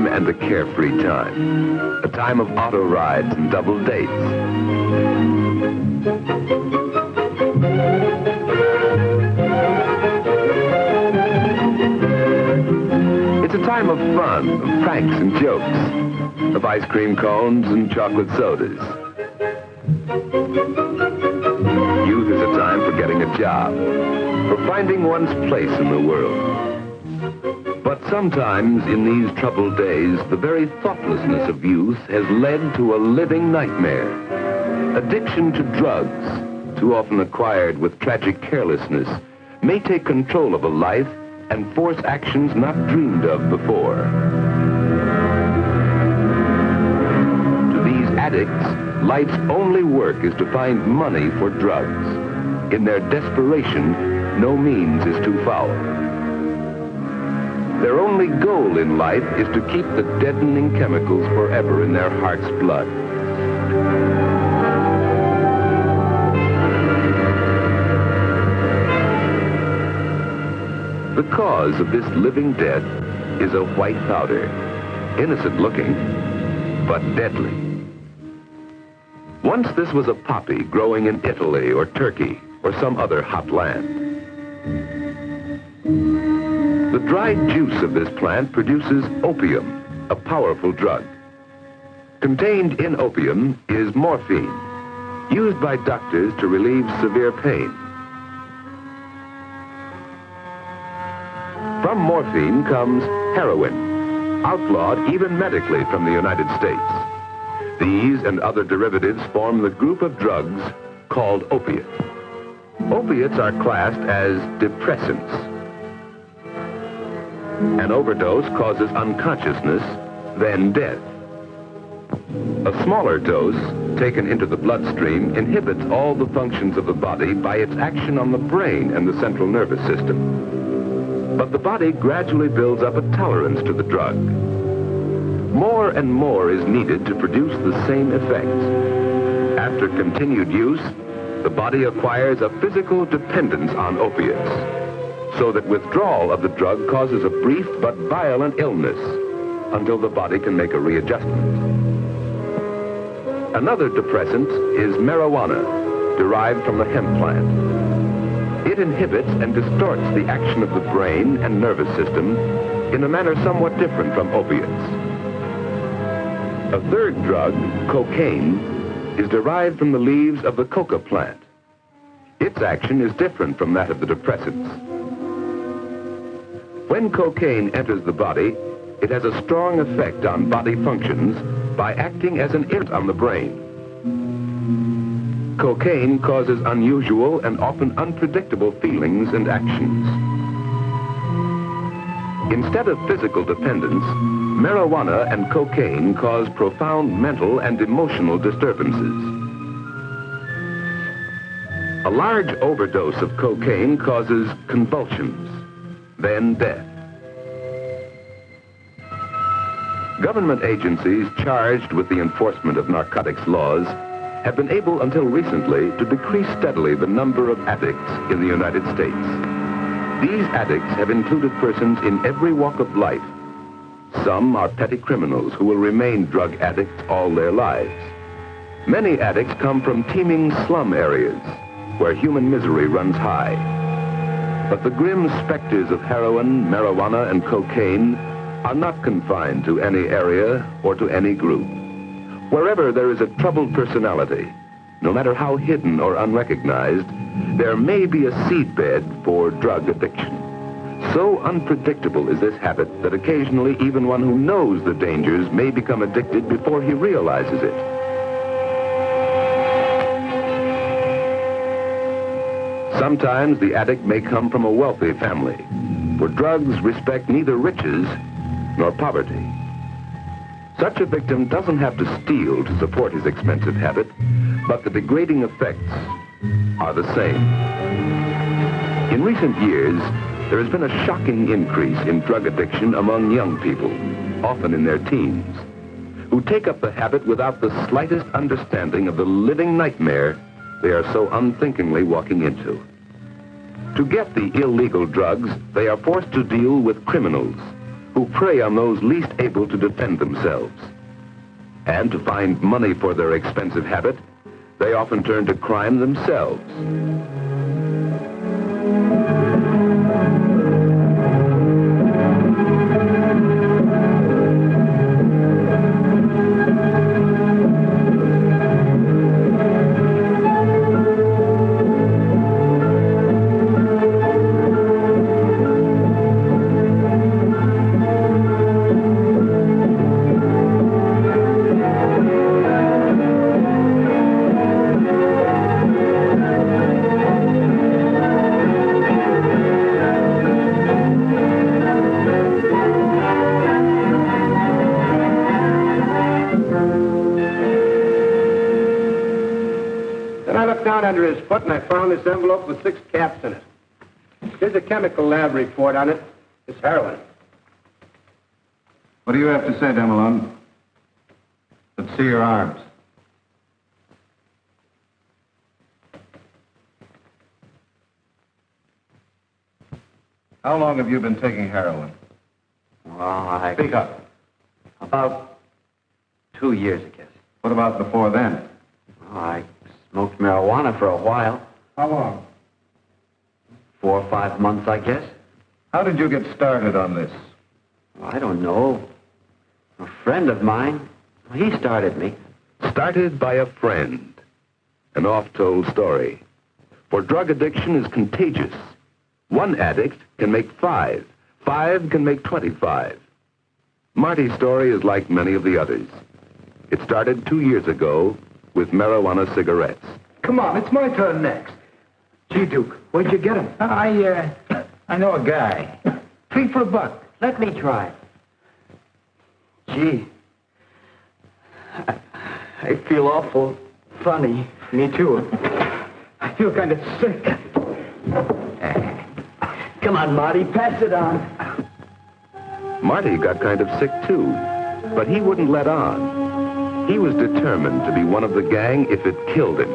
And a carefree time. A time of auto rides and double dates. It's a time of fun, of pranks and jokes, of ice cream cones and chocolate sodas. Youth is a time for getting a job, for finding one's place in the world. But sometimes in these troubled days, the very thoughtlessness of youth has led to a living nightmare. Addiction to drugs, too often acquired with tragic carelessness, may take control of a life and force actions not dreamed of before. To these addicts, life's only work is to find money for drugs. In their desperation, no means is too foul. Their only goal in life is to keep the deadening chemicals forever in their heart's blood. The cause of this living death is a white powder, innocent looking, but deadly. Once this was a poppy growing in Italy or Turkey or some other hot land. The dried juice of this plant produces opium, a powerful drug. Contained in opium is morphine, used by doctors to relieve severe pain. From morphine comes heroin, outlawed even medically from the United States. These and other derivatives form the group of drugs called opiates. Opiates are classed as depressants. An overdose causes unconsciousness, then death. A smaller dose, taken into the bloodstream, inhibits all the functions of the body by its action on the brain and the central nervous system. But the body gradually builds up a tolerance to the drug. More and more is needed to produce the same effects. After continued use, the body acquires a physical dependence on opiates, so that withdrawal of the drug causes a brief but violent illness until the body can make a readjustment. Another depressant is marijuana, derived from the hemp plant. It inhibits and distorts the action of the brain and nervous system in a manner somewhat different from opiates. A third drug, cocaine, is derived from the leaves of the coca plant. Its action is different from that of the depressants. When cocaine enters the body, it has a strong effect on body functions by acting as an irritant on the brain. Cocaine causes unusual and often unpredictable feelings and actions. Instead of physical dependence, marijuana and cocaine cause profound mental and emotional disturbances. A large overdose of cocaine causes convulsions, then death. Government agencies charged with the enforcement of narcotics laws have been able until recently to decrease steadily the number of addicts in the United States. These addicts have included persons in every walk of life. Some are petty criminals who will remain drug addicts all their lives. Many addicts come from teeming slum areas where human misery runs high. But the grim specters of heroin, marijuana, and cocaine are not confined to any area or to any group. Wherever there is a troubled personality, no matter how hidden or unrecognized, there may be a seedbed for drug addiction. So unpredictable is this habit that occasionally even one who knows the dangers may become addicted before he realizes it. Sometimes the addict may come from a wealthy family, for drugs respect neither riches nor poverty. Such a victim doesn't have to steal to support his expensive habit, but the degrading effects are the same. In recent years, there has been a shocking increase in drug addiction among young people, often in their teens, who take up the habit without the slightest understanding of the living nightmare they are so unthinkingly walking into. To get the illegal drugs, they are forced to deal with criminals who prey on those least able to defend themselves. And to find money for their expensive habit, they often turn to crime themselves. Under his foot, and I found this envelope with 6 caps in it. There's a chemical lab report on it. It's heroin. What do you have to say, Demelon? Let's see your arms. How long have you been taking heroin? Well, Speak up. About 2 years, I guess. What about before then? Well, I smoked marijuana for a while. How long? 4 or 5 months, I guess. How did you get started on this? Well, I don't know. A friend of mine, he started me. Started by a friend. An oft-told story. For drug addiction is contagious. One addict can make 5. 5 can make 25. Marty's story is like many of the others. It started 2 years ago with marijuana cigarettes. Come on, it's my turn next. Gee, Duke, where'd you get him? I know a guy. 3 for $1. Let me try. Gee, I feel awful funny. Me too. I feel kind of sick. Come on, Marty, pass it on. Marty got kind of sick too, but he wouldn't let on. He was determined to be one of the gang if it killed him.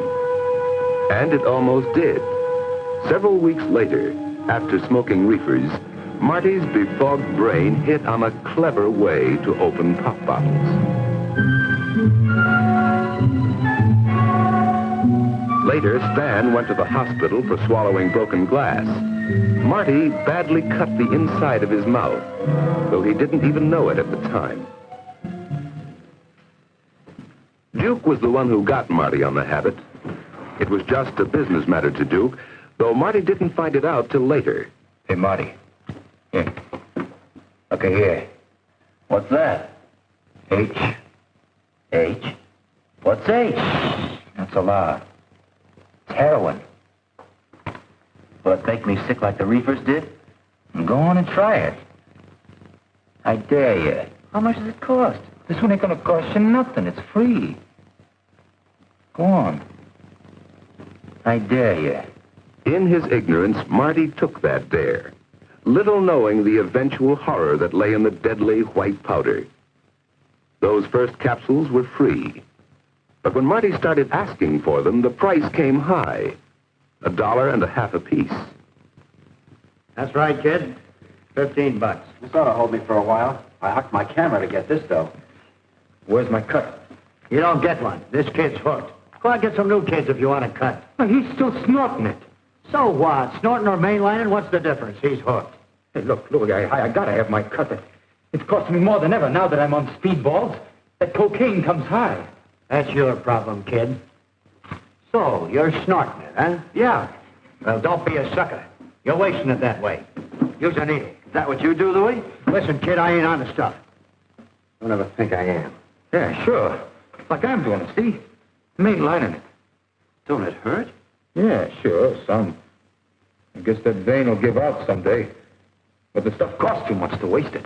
And it almost did. Several weeks later, after smoking reefers, Marty's befogged brain hit on a clever way to open pop bottles. Later, Stan went to the hospital for swallowing broken glass. Marty badly cut the inside of his mouth, though he didn't even know it at the time. Duke was the one who got Marty on the habit. It was just a business matter to Duke, though Marty didn't find it out till later. Hey, Marty. Here. Okay, here. What's that? H. H? What's H? That's a lot. It's heroin. Will it make me sick like the reefers did? Go on and try it. I dare you. How much does it cost? This one ain't gonna cost you nothing. It's free. Go on. I dare you. In his ignorance, Marty took that dare, little knowing the eventual horror that lay in the deadly white powder. Those first capsules were free. But when Marty started asking for them, the price came high. $1.50 apiece. That's right, kid. $15. This ought to hold me for a while. I hocked my camera to get this, though. Where's my cut? You don't get one. This kid's hooked. Go out and get some new kids if you want to cut. He's still snorting it. So what? Snorting or mainlining, what's the difference? He's hooked. Hey, look, I gotta have my cut. It's costing me more than ever now that I'm on speedballs. That cocaine comes high. That's your problem, kid. So, you're snorting it, huh? Yeah. Well, don't be a sucker. You're wasting it that way. Use a needle. Is that what you do, Louis? Listen, kid, I ain't on the stuff. Don't ever think I am. Yeah, sure. Like I'm doing it, see? Mainlining it. Don't it hurt? Yeah, sure, some. I guess that vein will give out someday. But the stuff costs too much to waste it.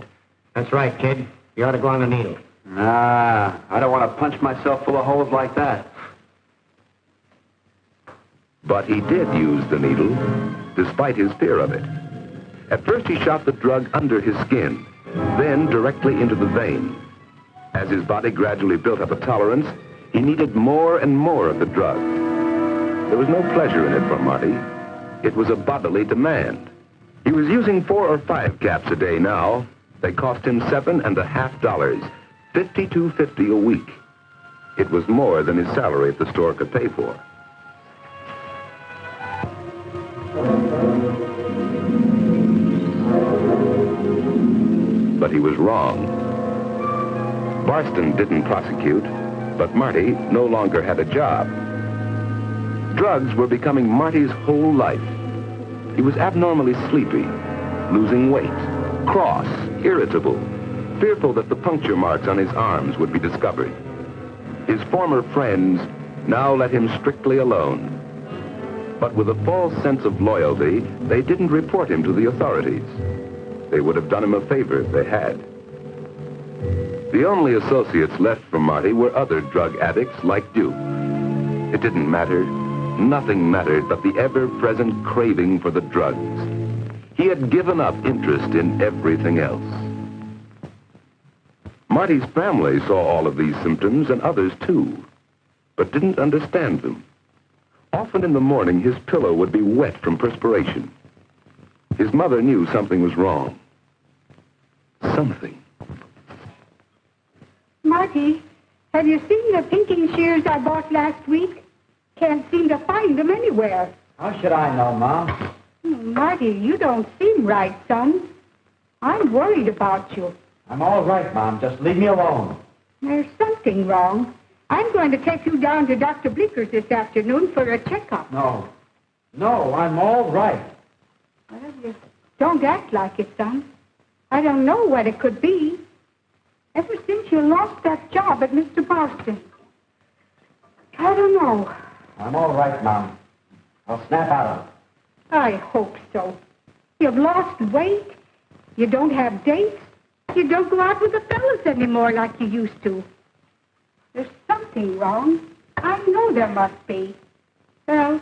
That's right, kid. You ought to go on the needle. Nah, I don't want to punch myself full of holes like that. But he did use the needle, despite his fear of it. At first, he shot the drug under his skin, then directly into the vein. As his body gradually built up a tolerance, he needed more and more of the drug. There was no pleasure in it for Marty. It was a bodily demand. He was using 4 or 5 caps a day now. They cost him $7.50, $52.50 a week. It was more than his salary at the store could pay for. But he was wrong. Barston didn't prosecute, but Marty no longer had a job. Drugs were becoming Marty's whole life. He was abnormally sleepy, losing weight, cross, irritable, fearful that the puncture marks on his arms would be discovered. His former friends now let him strictly alone. But with a false sense of loyalty, they didn't report him to the authorities. They would have done him a favor if they had. The only associates left from Marty were other drug addicts like Duke. It didn't matter. Nothing mattered but the ever-present craving for the drugs. He had given up interest in everything else. Marty's family saw all of these symptoms and others too, but didn't understand them. Often in the morning, his pillow would be wet from perspiration. His mother knew something was wrong. Something. Marty, have you seen the pinking shears I bought last week? Can't seem to find them anywhere. How should I know, Mom? Marty, you don't seem right, son. I'm worried about you. I'm all right, Mom. Just leave me alone. There's something wrong. I'm going to take you down to Dr. Bleeker's this afternoon for a checkup. No, I'm all right. Well, you don't act like it, son. I don't know what it could be. Ever since you lost that job at Mr. Barston. I don't know. I'm all right, Mom. I'll snap out of it. I hope so. You've lost weight. You don't have dates. You don't go out with the fellas anymore like you used to. There's something wrong. I know there must be. Well,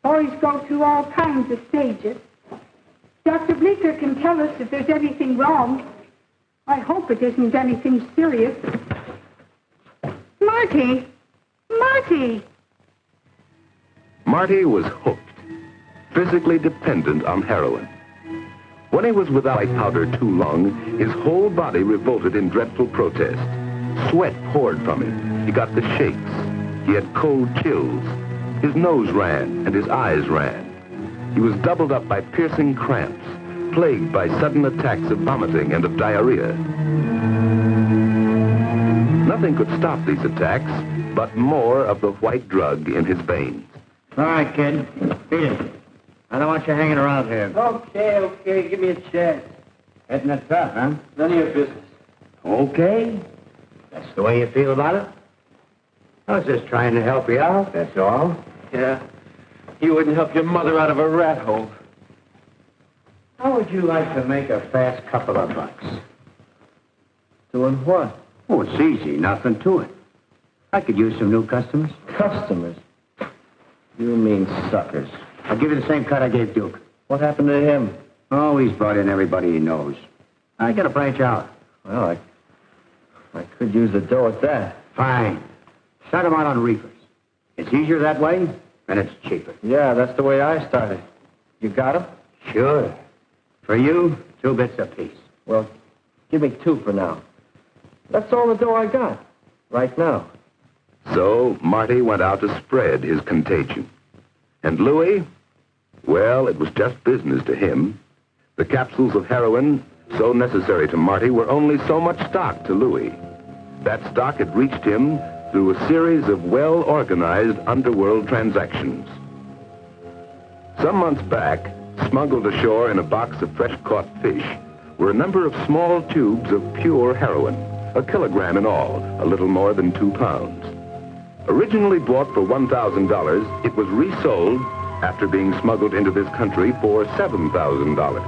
boys go through all kinds of stages. Dr. Bleeker can tell us if there's anything wrong. I hope it isn't anything serious. Marty! Marty! Marty was hooked, physically dependent on heroin. When he was without white powder too long, his whole body revolted in dreadful protest. Sweat poured from him. He got the shakes. He had cold chills. His nose ran and his eyes ran. He was doubled up by piercing cramps, plagued by sudden attacks of vomiting and of diarrhea. Nothing could stop these attacks but more of the white drug in his veins. All right, kid. Beat it. I don't want you hanging around here. Okay. Give me a chance. Hitting it tough, huh? None of your business. Okay. That's the way you feel about it? I was just trying to help you out, that's all. Yeah. You wouldn't help your mother out of a rat hole. How would you like to make a fast couple of bucks? Doing what? Oh, it's easy. Nothing to it. I could use some new customers. Customers? You mean suckers. I'll give you the same cut I gave Duke. What happened to him? Oh, he's brought in everybody he knows. I gotta branch out. Well, I could use the dough at that. Fine. Start him out on reefers. It's easier that way, and it's cheaper. Yeah, that's the way I started. You got him? Sure. For you, 2 bits apiece. Well, give me 2 for now. That's all the dough I got. Right now. So Marty went out to spread his contagion. And Louis, well, it was just business to him. The capsules of heroin, so necessary to Marty, were only so much stock to Louis. That stock had reached him through a series of well-organized underworld transactions. Some months back, smuggled ashore in a box of fresh-caught fish, were a number of small tubes of pure heroin, 1 kilogram in all, a little more than 2 pounds. Originally bought for $1,000, it was resold after being smuggled into this country for $7,000.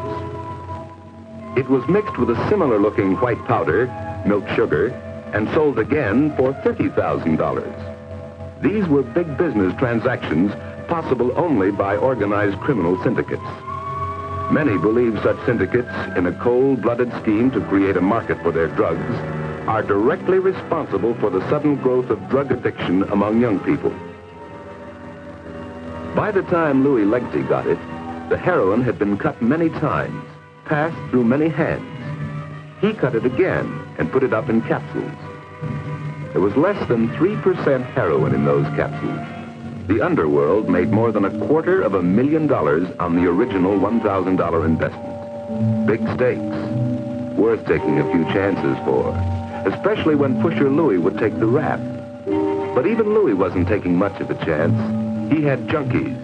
It was mixed with a similar-looking white powder, milk sugar, and sold again for $30,000. These were big business transactions possible only by organized criminal syndicates. Many believe such syndicates, in a cold-blooded scheme to create a market for their drugs, are directly responsible for the sudden growth of drug addiction among young people. By the time Louis Legty got it, the heroin had been cut many times, passed through many hands. He cut it again and put it up in capsules. There was less than 3% heroin in those capsules. The underworld made more than $250,000 on the original $1,000 investment. Big stakes, worth taking a few chances for, especially when pusher Louis would take the rap. But even Louis wasn't taking much of a chance. He had junkies,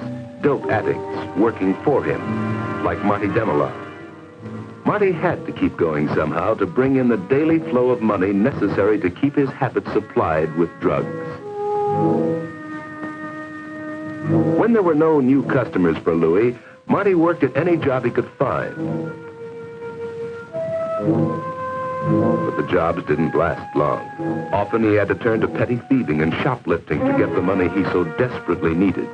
dope addicts, working for him, like Marty Demelon. Marty had to keep going somehow to bring in the daily flow of money necessary to keep his habit supplied with drugs. When there were no new customers for Louis, Marty worked at any job he could find. But the jobs didn't last long. Often he had to turn to petty thieving and shoplifting to get the money he so desperately needed.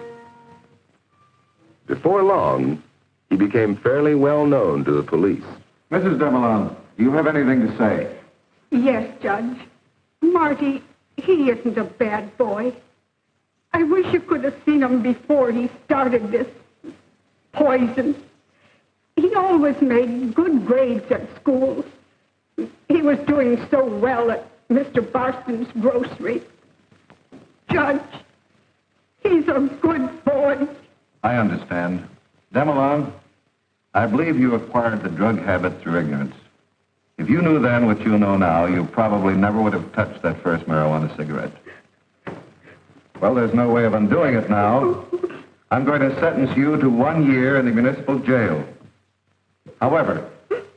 Before long, he became fairly well known to the police. Mrs. Demelon, do you have anything to say? Yes, Judge. Marty, he isn't a bad boy. I wish you could have seen him before he started this poison. He always made good grades at school. He was doing so well at Mr. Barston's grocery. Judge, he's a good boy. I understand. Demelon, I believe you acquired the drug habit through ignorance. If you knew then what you know now, you probably never would have touched that first marijuana cigarette. Well, there's no way of undoing it now. I'm going to sentence you to 1 year in the municipal jail. However,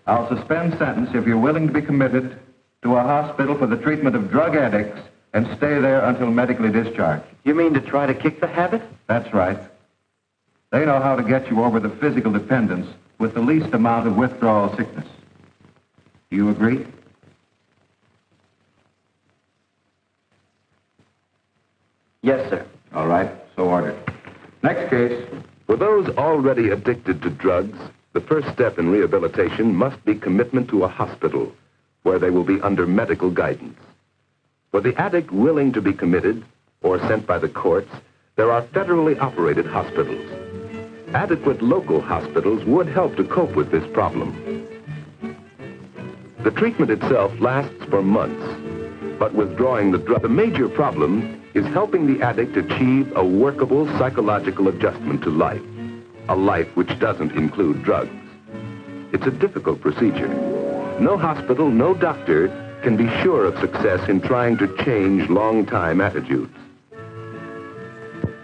I'll suspend sentence if you're willing to be committed to a hospital for the treatment of drug addicts and stay there until medically discharged. You mean to try to kick the habit? That's right. They know how to get you over the physical dependence with the least amount of withdrawal sickness. Do you agree? Yes, sir. All right, so ordered. Next case. For those already addicted to drugs, the first step in rehabilitation must be commitment to a hospital where they will be under medical guidance. For the addict willing to be committed or sent by the courts, there are federally operated hospitals. Adequate local hospitals would help to cope with this problem. The treatment itself lasts for months, but withdrawing the drug, the major problem is helping the addict achieve a workable psychological adjustment to life, a life which doesn't include drugs. It's a difficult procedure. No hospital, no doctor can be sure of success in trying to change long-time attitudes.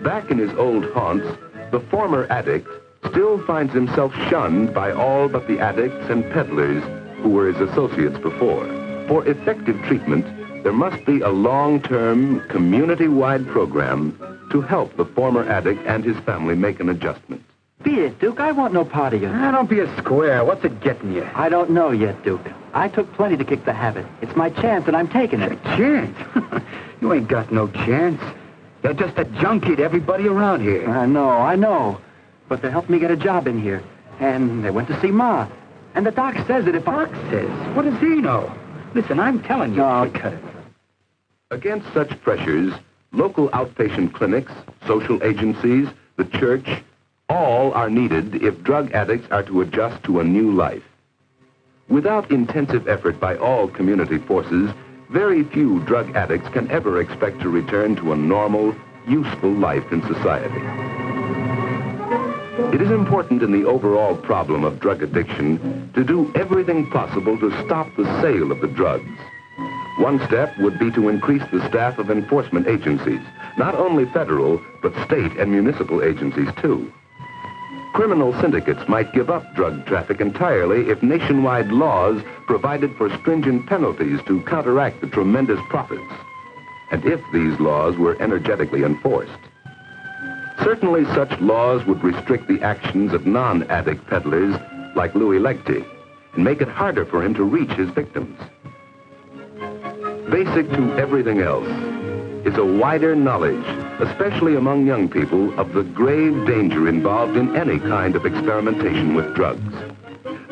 Back in his old haunts, the former addict still finds himself shunned by all but the addicts and peddlers who were his associates before. For effective treatment, there must be a long-term, community-wide program to help the former addict and his family make an adjustment. Beat it, Duke. I want no part of you. Don't be a square. What's it getting you? I don't know yet, Duke. I took plenty to kick the habit. It's my chance, and I'm taking it. Chance? You ain't got no chance. You're just a junkie to everybody around here. I know. But they helped me get a job in here. And they went to see Ma. And the doc says that if Doc says? What does he know? Listen, I'm telling you. No, cut it. Against such pressures, local outpatient clinics, social agencies, the church, all are needed if drug addicts are to adjust to a new life. Without intensive effort by all community forces, very few drug addicts can ever expect to return to a normal, useful life in society. It is important in the overall problem of drug addiction to do everything possible to stop the sale of the drugs. One step would be to increase the staff of enforcement agencies, not only federal, but state and municipal agencies too. Criminal syndicates might give up drug traffic entirely if nationwide laws provided for stringent penalties to counteract the tremendous profits, and if these laws were energetically enforced. Certainly such laws would restrict the actions of non-addict peddlers like Louis Legty, and make it harder for him to reach his victims. Basic to everything else is a wider knowledge, especially among young people, of the grave danger involved in any kind of experimentation with drugs.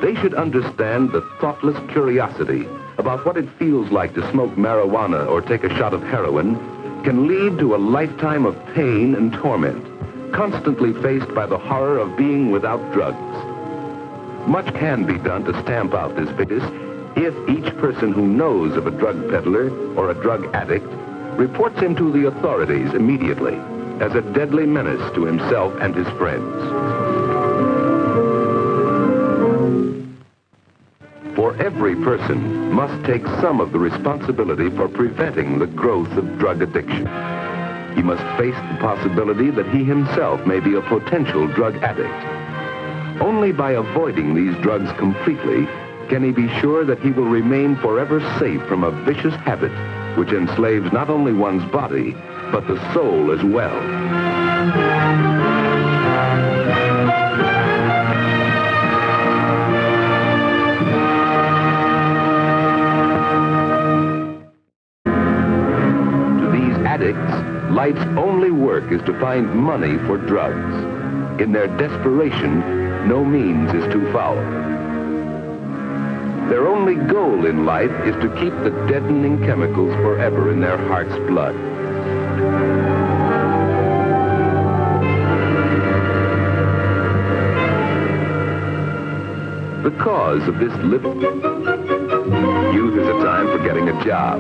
They should understand the thoughtless curiosity about what it feels like to smoke marijuana or take a shot of heroin can lead to a lifetime of pain and torment, constantly faced by the horror of being without drugs. Much can be done to stamp out this vicious if each person who knows of a drug peddler or a drug addict reports him to the authorities immediately as a deadly menace to himself and his friends. For every person must take some of the responsibility for preventing the growth of drug addiction. He must face the possibility that he himself may be a potential drug addict. Only by avoiding these drugs completely can he be sure that he will remain forever safe from a vicious habit which enslaves not only one's body, but the soul as well. To these addicts, life's only work is to find money for drugs. In their desperation, no means is too foul. Their only goal in life is to keep the deadening chemicals forever in their heart's blood. The cause of this living. Youth is a time for getting a job,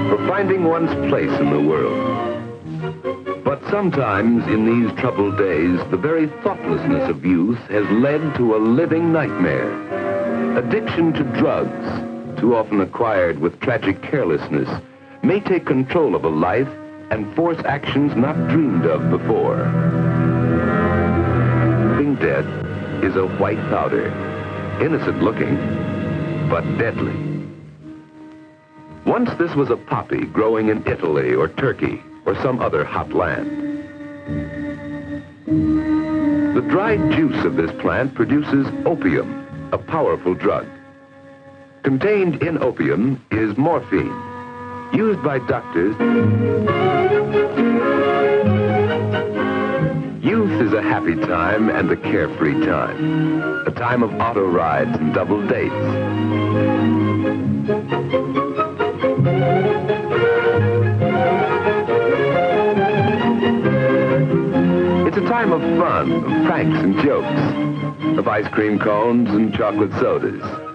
for finding one's place in the world. But sometimes in these troubled days, the very thoughtlessness of youth has led to a living nightmare. Addiction to drugs, too often acquired with tragic carelessness, may take control of a life and force actions not dreamed of before. Being dead is a white powder, innocent looking, but deadly. Once this was a poppy growing in Italy or Turkey or some other hot land. The dried juice of this plant produces opium, a powerful drug. Contained in opium is morphine, used by doctors. Youth is a happy time and a carefree time, a time of auto rides and double dates. It's a time of fun, of pranks and jokes, of ice cream cones and chocolate sodas.